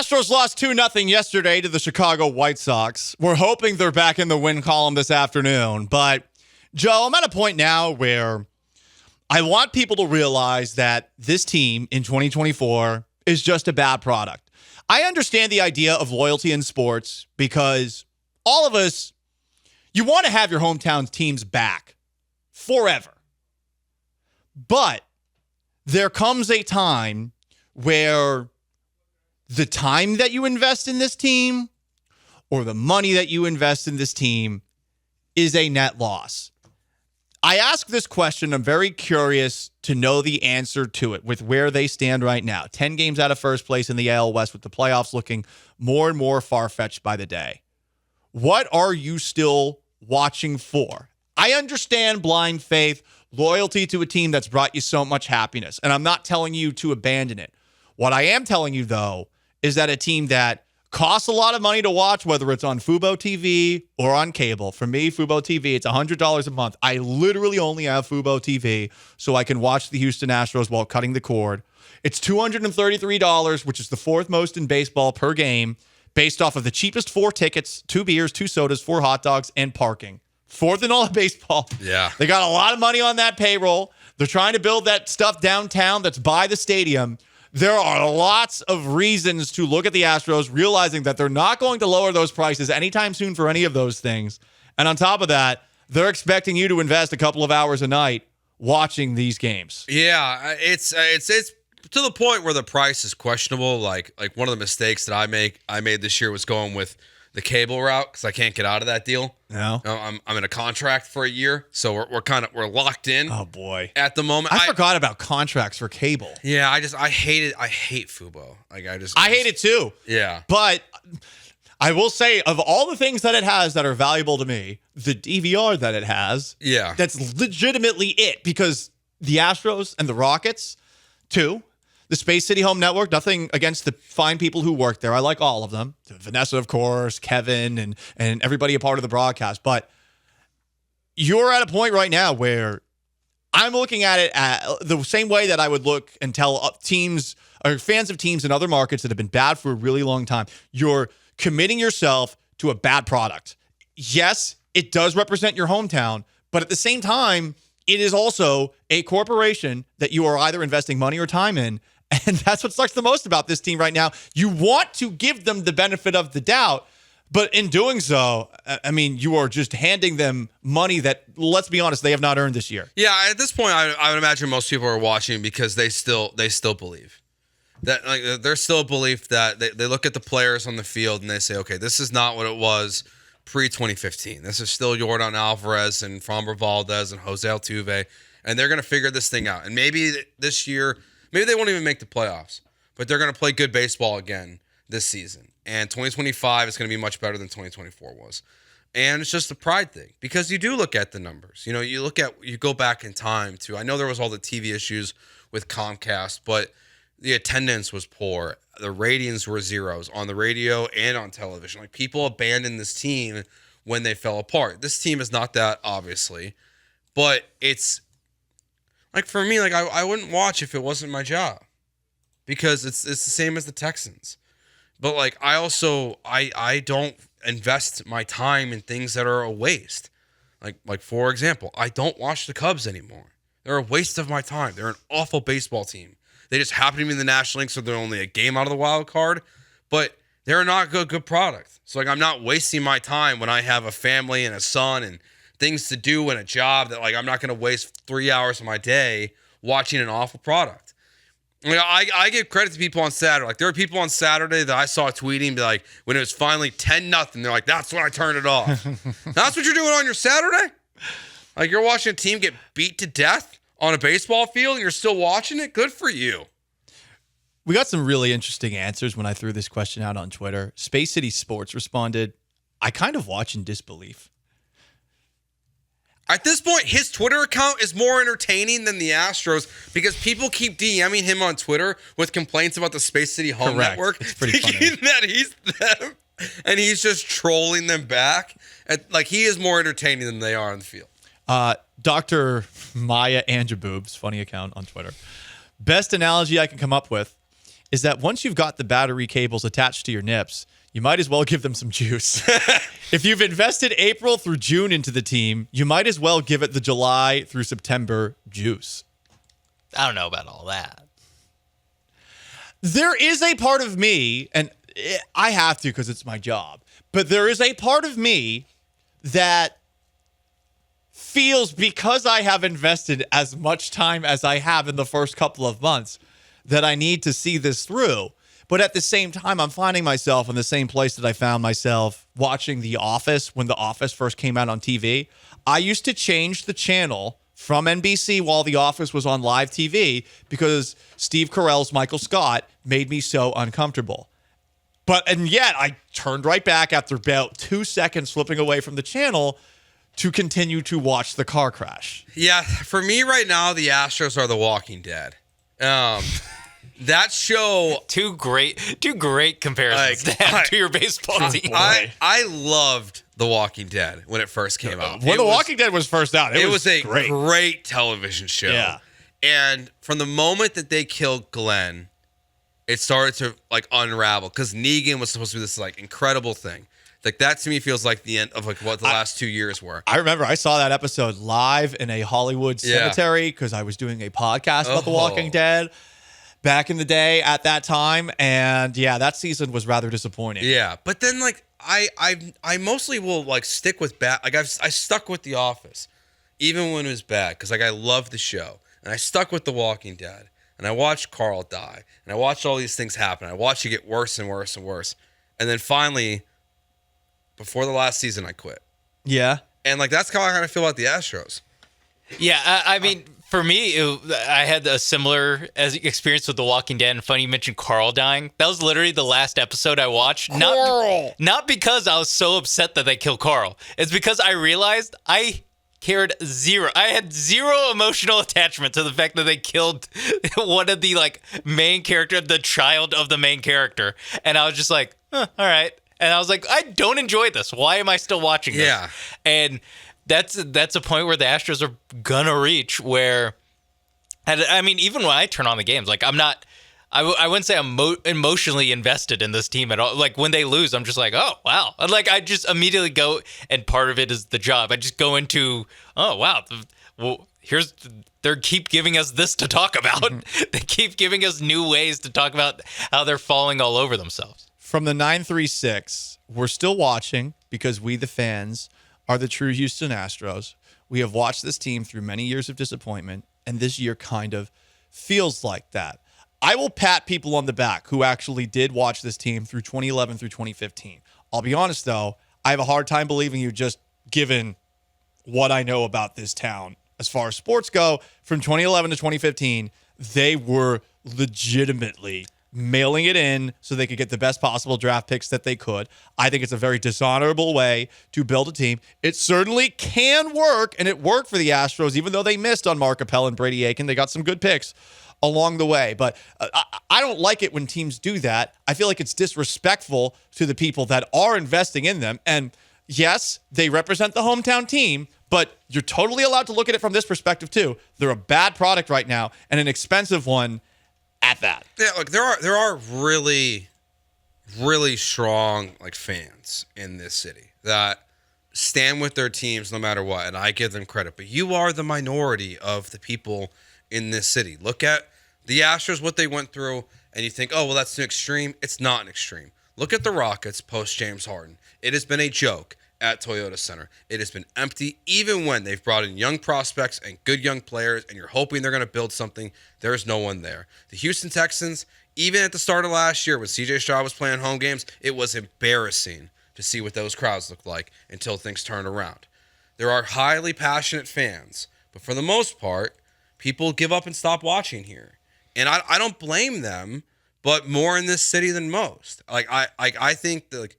Astros lost 2-0 yesterday to the Chicago White Sox. We're hoping they're back in the win column this afternoon. But, Joe, I'm at a point now where I want people to realize that this team in 2024 is just a bad product. I understand the idea of loyalty in sports because all of us, you want to have your hometown teams back forever. But there comes a time where the time that you invest in this team or the money that you invest in this team is a net loss. I ask this question. I'm very curious to know the answer to it with where they stand right now. 10 games out of first place in the AL West with the playoffs looking more and more far-fetched by the day. What are you still watching for? I understand blind faith, loyalty to a team that's brought you so much happiness, and I'm not telling you to abandon it. What I am telling you, though, is that a team that costs a lot of money to watch, whether it's on Fubo TV or on cable. For me, Fubo TV, it's $100 a month. I literally only have Fubo TV so I can watch the Houston Astros while cutting the cord. It's $233, which is the fourth most in baseball per game, based off of the cheapest 4 tickets, 2 beers, 2 sodas, 4 hot dogs, and parking. Fourth in all of baseball. Yeah. They got a lot of money on that payroll. They're trying to build that stuff downtown that's by the stadium. There are lots of reasons to look at the Astros, realizing that they're not going to lower those prices anytime soon for any of those things. And on top of that, they're expecting you to invest a couple of hours a night watching these games. Yeah, it's to the point where the price is questionable. Like one of the mistakes that I made this year was going with the cable route because I can't get out of that deal. No, I'm in a contract for a year, so we're locked in. Oh boy, at the moment, I forgot about contracts for cable. Yeah, I hate Fubo. I hate it too. Yeah, but I will say, of all the things that it has that are valuable to me, the DVR that it has, that's legitimately it, because the Astros and the Rockets, too. The Space City Home Network, nothing against the fine people who work there. I like all of them. Vanessa, of course, Kevin, and everybody a part of the broadcast. But you're at a point right now where I'm looking at it the same way that I would look and tell teams or fans of teams in other markets that have been bad for a really long time. You're committing yourself to a bad product. Yes, it does represent your hometown, but at the same time, it is also a corporation that you are either investing money or time in. And that's what sucks the most about this team right now. You want to give them the benefit of the doubt, but in doing so, I mean, you are just handing them money that, let's be honest, they have not earned this year. Yeah, at this point, I would imagine most people are watching because they still believe that, like, there's still a belief that they look at the players on the field and they say, okay, this is not what it was pre-2015. This is still Yordan Alvarez and Framber Valdez and Jose Altuve, and they're going to figure this thing out. And maybe this year, maybe they won't even make the playoffs, but they're going to play good baseball again this season. And 2025 is going to be much better than 2024 was. And it's just a pride thing, because you do look at the numbers. You know, you go back in time to, I know there was all the TV issues with Comcast, but the attendance was poor. The ratings were zeros on the radio and on television. Like, people abandoned this team when they fell apart. This team is not that, obviously, but it's like, for me, like, I wouldn't watch if it wasn't my job, because it's the same as the Texans. But, like, I don't invest my time in things that are a waste. Like for example, I don't watch the Cubs anymore. They're a waste of my time. They're an awful baseball team. They just happen to be in the National League, so they're only a game out of the wild card. But they're not a good product. So, like, I'm not wasting my time when I have a family and a son and things to do and a job that, like, I'm not going to waste 3 hours of my day watching an awful product. Like, I give credit to people on Saturday. Like, there were people on Saturday that I saw tweeting, be like, when it was finally 10-0, they're like, that's when I turned it off. That's what you're doing on your Saturday? Like, you're watching a team get beat to death on a baseball field and you're still watching it? Good for you. We got some really interesting answers when I threw this question out on Twitter. Space City Sports responded, I kind of watch in disbelief. At this point, his Twitter account is more entertaining than the Astros, because people keep DMing him on Twitter with complaints about the Space City Home Network. It's pretty thinking funny that he's them, and he's just trolling them back. Like, he is more entertaining than they are on the field. Dr. Maya Anjaboobs, funny account on Twitter. Best analogy I can come up with is that once you've got the battery cables attached to your nips, you might as well give them some juice. If you've invested April through June into the team, you might as well give it the July through September juice. I don't know about all that. There is a part of me, and I have to because it's my job, but there is a part of me that feels, because I have invested as much time as I have in the first couple of months, that I need to see this through. But at the same time, I'm finding myself in the same place that I found myself watching The Office when The Office first came out on TV. I used to change the channel from NBC while The Office was on live TV because Steve Carell's Michael Scott made me so uncomfortable. And yet I turned right back after about 2 seconds flipping away from the channel to continue to watch the car crash. Yeah, for me right now, the Astros are The Walking Dead. That show, Two great comparisons to your baseball team. I loved The Walking Dead when it first came out. When The Walking Dead was first out, it was a great. great television show. Yeah. And from the moment that they killed Glenn, it started to like unravel because Negan was supposed to be this like incredible thing. Like that to me feels like the end of like what the last 2 years were. I remember I saw that episode live in a Hollywood cemetery because I was doing a podcast about The Walking Dead back in the day at that time. And yeah, that season was rather disappointing. Yeah. But then like I mostly will like stick with bad. Like I stuck with The Office even when it was bad because like I love the show. And I stuck with The Walking Dead. And I watched Carl die. And I watched all these things happen. I watched it get worse and worse and worse. And then finally, before the last season, I quit. Yeah. And like that's how I kind of feel about the Astros. Yeah, I mean, for me, I had a similar experience with The Walking Dead. And funny you mentioned Carl dying. That was literally the last episode I watched. Not because I was so upset that they killed Carl. It's because I realized I had zero emotional attachment to the fact that they killed one of the like main character, the child of the main character. And I was just like, all right. And I was like, I don't enjoy this. Why am I still watching this? Yeah. And that's a point where the Astros are gonna reach where, I mean, even when I turn on the games, like I wouldn't say I'm emotionally invested in this team at all. Like when they lose, I'm just like, oh, wow. And like I just immediately go, and part of it is the job. I just go into, oh, wow. Well, they keep giving us this to talk about. Mm-hmm. They keep giving us new ways to talk about how they're falling all over themselves. From the 936, we're still watching because we, the fans, are the true Houston Astros. We have watched this team through many years of disappointment, and this year kind of feels like that. I will pat people on the back who actually did watch this team through 2011 through 2015. I'll be honest, though, I have a hard time believing you just given what I know about this town. As far as sports go, from 2011 to 2015, they were legitimately mailing it in so they could get the best possible draft picks that they could. I think it's a very dishonorable way to build a team. It certainly can work, and it worked for the Astros, even though they missed on Mark Appel and Brady Aiken. They got some good picks along the way. But I don't like it when teams do that. I feel like it's disrespectful to the people that are investing in them. And yes, they represent the hometown team, but you're totally allowed to look at it from this perspective too. They're a bad product right now and an expensive one at that. Yeah, look, there are really, really strong like fans in this city that stand with their teams no matter what, and I give them credit. But you are the minority of the people in this city. Look at the Astros, what they went through, and you think, oh, well, that's an extreme. It's not an extreme. Look at the Rockets post James Harden. It has been a joke at Toyota Center. It has been empty, even when they've brought in young prospects and good young players, and you're hoping they're going to build something. There's no one there. The Houston Texans, even at the start of last year when CJ Stroud was playing home games, it was embarrassing to see what those crowds looked like until things turned around. There are highly passionate fans, but for the most part, people give up and stop watching here. And I don't blame them, but more in this city than most. I think that, like,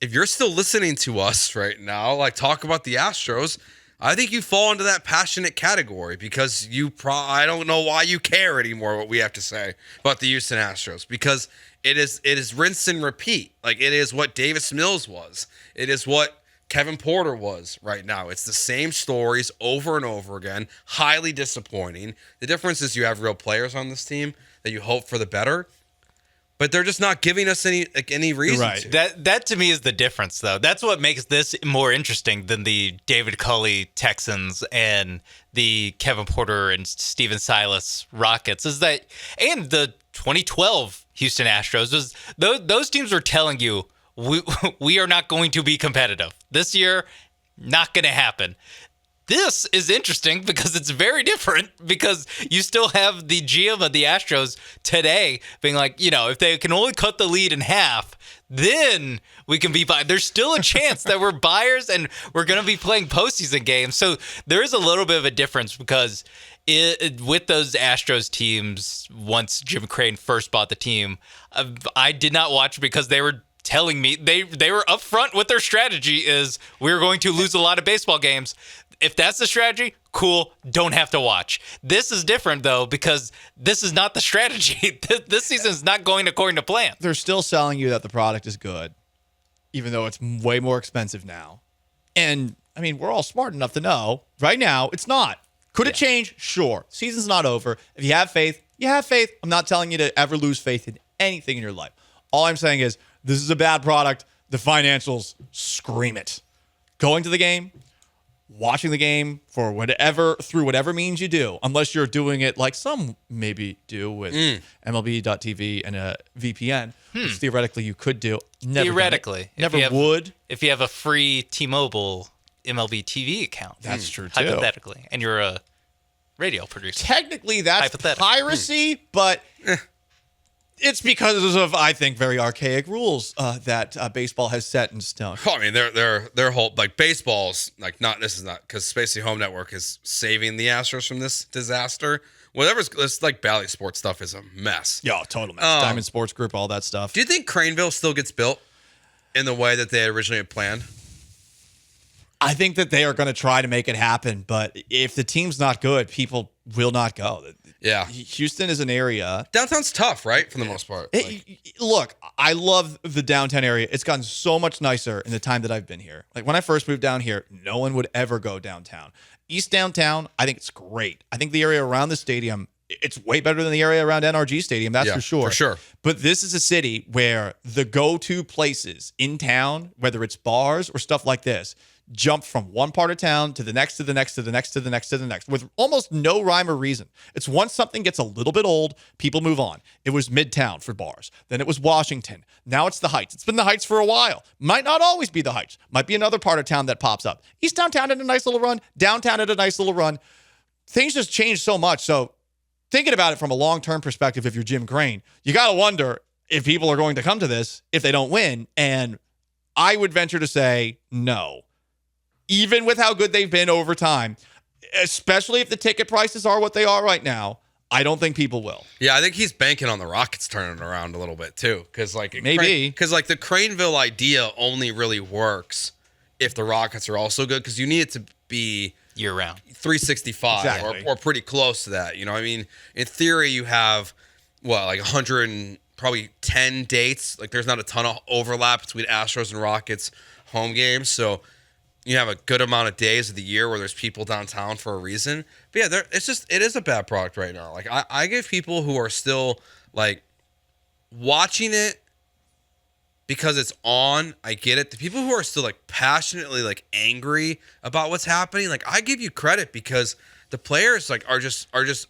if you're still listening to us right now, like, talk about the Astros, I think you fall into that passionate category because I don't know why you care anymore what we have to say about the Houston Astros, because it is rinse and repeat. Like, it is what Davis Mills was. It is what Kevin Porter was right now. It's the same stories over and over again, highly disappointing. The difference is you have real players on this team. that you hope for the better. But they're just not giving us any reason Right. to. That to me is the difference, though. That's what makes this more interesting than the David Culley Texans and the Kevin Porter and Steven Silas Rockets. Is that and the 2012 Houston Astros was those teams were telling you we are not going to be competitive this year. Not going to happen. This is interesting because it's very different because you still have the GM of the Astros today being like, if they can only cut the lead in half, then we can be buyers. There's still a chance that we're buyers and we're going to be playing postseason games. So there is a little bit of a difference because with those Astros teams, once Jim Crane first bought the team, I did not watch because they were telling me they were upfront with their strategy is we're going to lose a lot of baseball games. If that's the strategy, cool, don't have to watch. This is different, though, because this is not the strategy. This season is not going according to plan. They're still selling you that the product is good, even though it's way more expensive now. And, I mean, we're all smart enough to know right now it's not. Could it change? Sure. Season's not over. If you have faith, you have faith. I'm not telling you to ever lose faith in anything in your life. All I'm saying is this is a bad product. The financials scream it. Going to the game, watching the game through whatever means you do, unless you're doing it like some maybe do with MLB.TV and a VPN, which theoretically you could do. Never Theoretically. Never would. If you have a free T-Mobile MLB TV account. That's true, too. Hypothetically. And you're a radio producer. Technically, that's piracy, but it's because of, I think, very archaic rules that baseball has set in stone. I mean, their whole baseball's this is not because Spacey Home Network is saving the Astros from this disaster. Whatever's this Bally Sports stuff is a mess. Yeah, total mess. Diamond Sports Group, all that stuff. Do you think Craneville still gets built in the way that they originally had planned? I think that they are going to try to make it happen, but if the team's not good, people will not go. Yeah. Houston is an area. Downtown's tough, right? For the most part. Look, I love the downtown area. It's gotten so much nicer in the time that I've been here. Like when I first moved down here, no one would ever go downtown. East downtown, I think it's great. I think the area around the stadium, it's way better than the area around NRG Stadium, that's for sure. For sure. But this is a city where the go-to places in town, whether it's bars or stuff like this, jump from one part of town to the next, to the next, to the next, to the next, to the next, with almost no rhyme or reason. It's once something gets a little bit old, people move on. It was Midtown for bars. Then it was Washington. Now it's the Heights. It's been the Heights for a while. Might not always be the Heights. Might be another part of town that pops up. East downtown had a nice little run. Downtown had a nice little run. Things just changed so much. So thinking about it from a long-term perspective, if you're Jim Crane, you got to wonder if people are going to come to this if they don't win. And I would venture to say no. Even with how good they've been over time, especially if the ticket prices are what they are right now, I don't think people will. Yeah, I think he's banking on the Rockets turning around a little bit too, because maybe the Craneville idea only really works if the Rockets are also good, because you need it to be year round 365 exactly. or pretty close to that. You know, I mean, in theory, you have 100 and probably 10 dates. Like, there's not a ton of overlap between Astros and Rockets home games, so you have a good amount of days of the year where there's people downtown for a reason. But yeah, it is a bad product right now. Like I give people who are still watching it because it's on, I get it. The people who are still passionately angry about what's happening, I give you credit because the players are just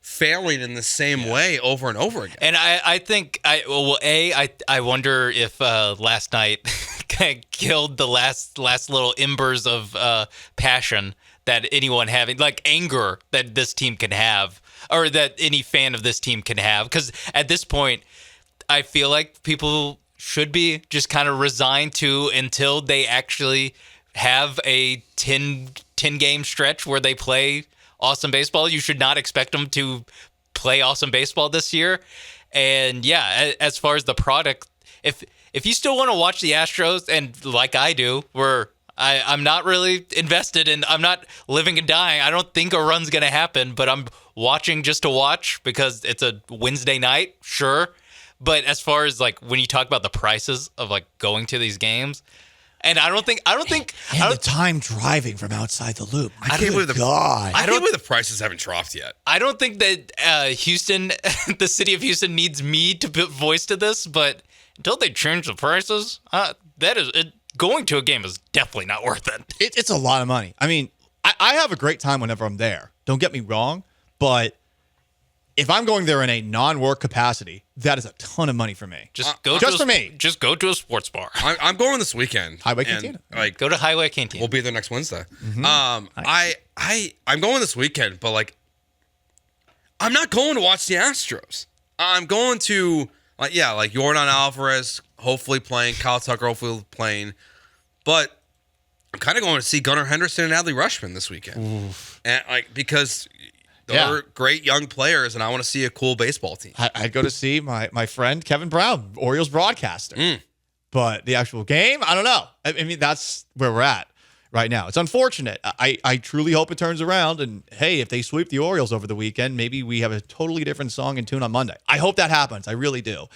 failing in the same way over and over again. And I think I wonder if last night kind of killed the last little embers of passion that anyone having, anger that this team can have, or that any fan of this team can have. Because at this point, I feel like people should be just kind of resigned to until they actually have a 10 game stretch where they play awesome baseball. You should not expect them to play awesome baseball this year. And yeah, as far as the product, if you still want to watch the Astros, and like I do, where I'm not really invested in, I'm not living and dying. I don't think a run's going to happen, but I'm watching just to watch because it's a Wednesday night, sure. But as far as when you talk about the prices of going to these games, And I don't think And the time driving from outside the loop. I can't believe God. I can't believe the prices haven't dropped yet. I don't think that Houston, the city of Houston, needs me to put voice to this, but until they change the prices, going to a game is definitely not worth it. It's a lot of money. I mean, I have a great time whenever I'm there. Don't get me wrong, but if I'm going there in a non-work capacity, that is a ton of money for me. Just for me. Just go to a sports bar. I'm going this weekend. Highway and, Cantina. Like, Go to Highway Cantina. we'll be there next Wednesday. Mm-hmm. I'm going this weekend, but like, I'm not going to watch the Astros. I'm going to like Yordan Alvarez hopefully playing, Kyle Tucker hopefully playing, but I'm kind of going to see Gunnar Henderson and Adley Rutschman this weekend, and like because they're great young players, and I want to see a cool baseball team. I'd go to see my friend Kevin Brown, Orioles broadcaster. But the actual game, I don't know. I mean, that's where we're at right now. It's unfortunate. I truly hope it turns around. And hey, if they sweep the Orioles over the weekend, maybe we have a totally different song and tune on Monday. I hope that happens. I really do.